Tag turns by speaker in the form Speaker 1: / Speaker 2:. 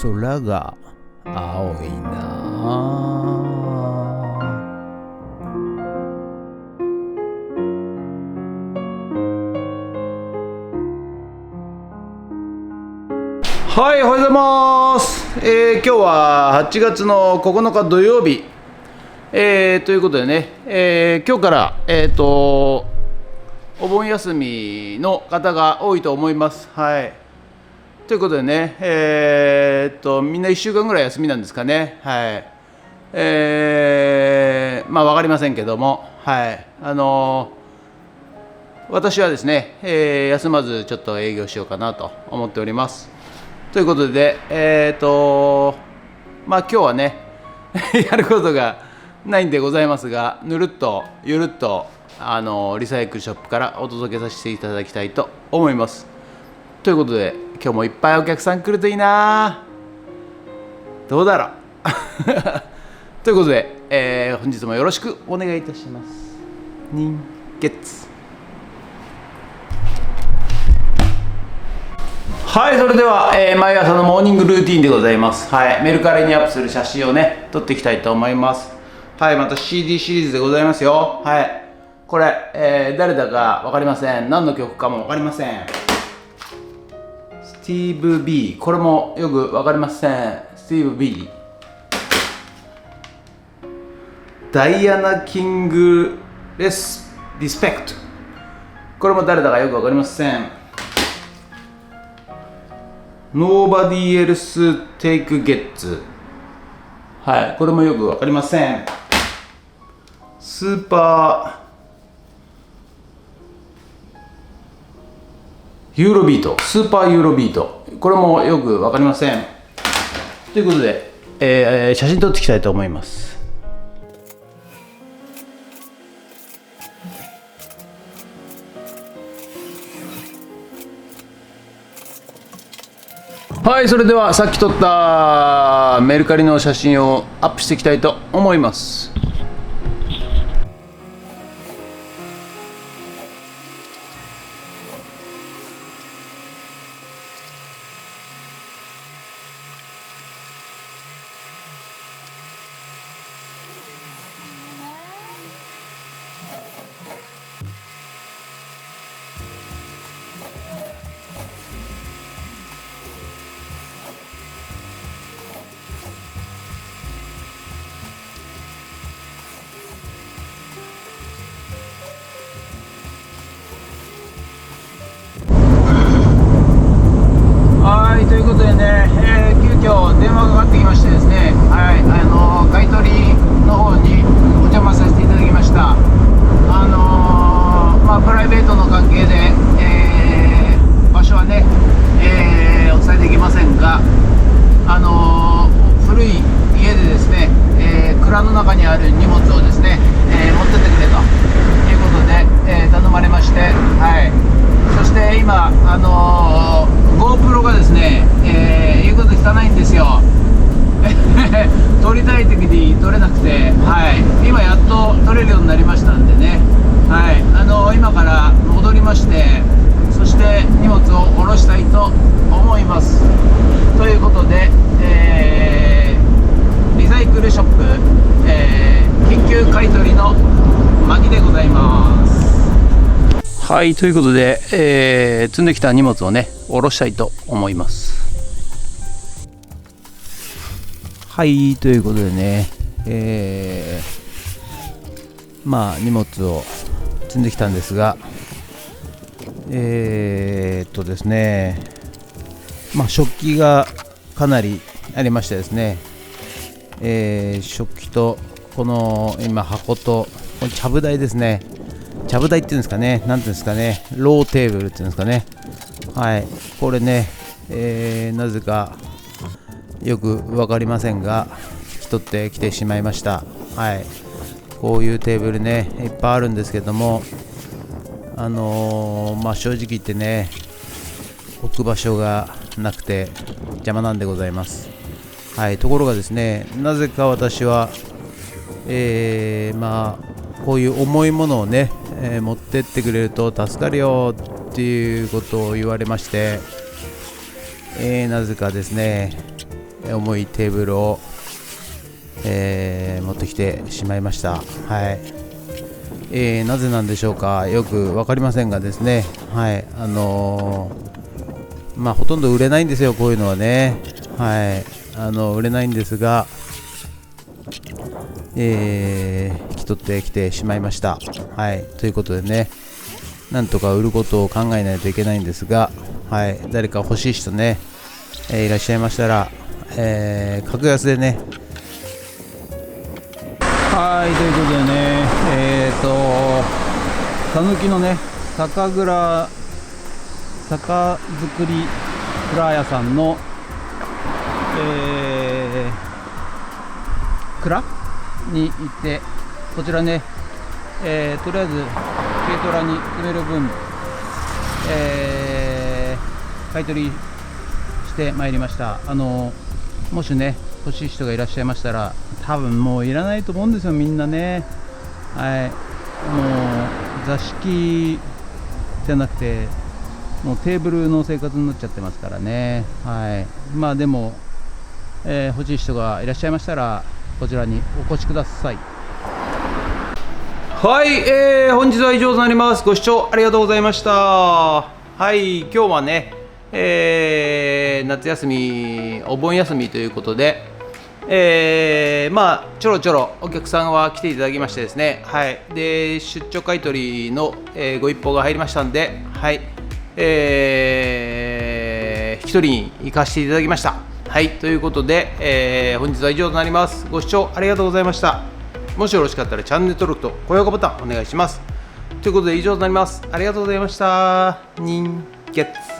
Speaker 1: 空が青いな。はい、おはようございます。今日は8月の9日土曜日、ということでね、今日から、お盆休みの方が多いと思います。はい。ということでね、みんな1週間ぐらい休みなんですかね。はい。まあ分かりませんけども、はい。私はですね、休まずちょっと営業しようかなと思っております。ということで、まあ今日はねやることがないんでございますが、ぬるっとゆるっとリサイクルショップからお届けさせていただきたいと思います。ということで、今日もいっぱいお客さん来るといいな。どうだろうということで、本日もよろしくお願いいたします。人月。はい、それでは、毎朝のモーニングルーティンでございます。はい、メルカリにアップする写真をね、撮っていきたいと思います。はい、また CD シリーズでございますよ。はい、これ、誰だか分かりません。何の曲かも分かりません。スティーブ・ B、 これもよく分かりません。スティーブ・ B、 ダイアナ・キング・リスペクト、これも誰だかよく分かりません。Nobody else take gets、 はい、これもよくわかりません。スーパーユーロビート、スーパーユーロビート、これもよくわかりません。ということで、写真撮っていきたいと思います。はい、それではさっき撮ったメルカリの写真をアップしていきたいと思います。ということでね、急遽電話がかかってきましてですね、はい、買い取りの方にお邪魔させていただきました。まあ、プライベートの関係で、場所はね、お伝えできませんが、古い家でですね、蔵の中にある荷物をですね、持ってってくれということで、頼まれまして、はい、そして今、GoPro がですね、言うこと聞かないんですよ撮りたい時に撮れなくて、はい、今やっと撮れるようになりましたんでね、はい、今から戻りまして、そして荷物を下ろしたいと思います。ということで、リサイクルショップ、緊急買取のマギでございます。はい、ということで、積んできた荷物をね、下ろしたいと思います。はい、ということでね、まあ荷物を積んできたんですが、ですね、まあ食器がかなりありましてですね、食器とこの今箱とこのちゃぶ台ですね。ちゃぶ台っていうんですかね、なんていうんですかね、ローテーブルっていうんですかね。はい、これね、なぜかよく分かりませんが、引き取ってきてしまいました。はい、こういうテーブルね、いっぱいあるんですけども、まあ正直言ってね、置く場所がなくて邪魔なんでございます。はい、ところがですね、なぜか私は、まあこういう重いものをね、持ってってくれると助かるよっていうことを言われまして、なぜかですね、重いテーブルを、持ってきてしまいました。はい。なぜなんでしょうか、よく分かりませんがですね、はい、ほとんど売れないんですよ、こういうのはね。はい、売れないんですが、引き取ってきてしまいました。はい、ということでね、なんとか売ることを考えないといけないんですが、はい、誰か欲しい人ね、いらっしゃいましたら、格安でね。はい、ということでね、たぬきのね、酒作り蔵屋さんの、蔵に行って、こちらね、とりあえず軽トラに詰める分、買い取りしてまいりました。もしね欲しい人がいらっしゃいましたら、多分もういらないと思うんですよ、みんなね。はい、もう座敷じゃなくてもうテーブルの生活になっちゃってますからね。はい、でも、欲しい人がいらっしゃいましたらこちらにお越しください。はい、本日は以上となります。ご視聴ありがとうございました。はい、今日はね、夏休み、お盆休みということで、ちょろちょろお客さんは来ていただきましてですね、はい、で出張買取の、ご一報が入りましたんで、はい、引き取りに行かせていただきました。はい、ということで、本日は以上となります。ご視聴ありがとうございました。もしよろしかったらチャンネル登録と高評価ボタンお願いします。ということで以上となります。ありがとうございました。人月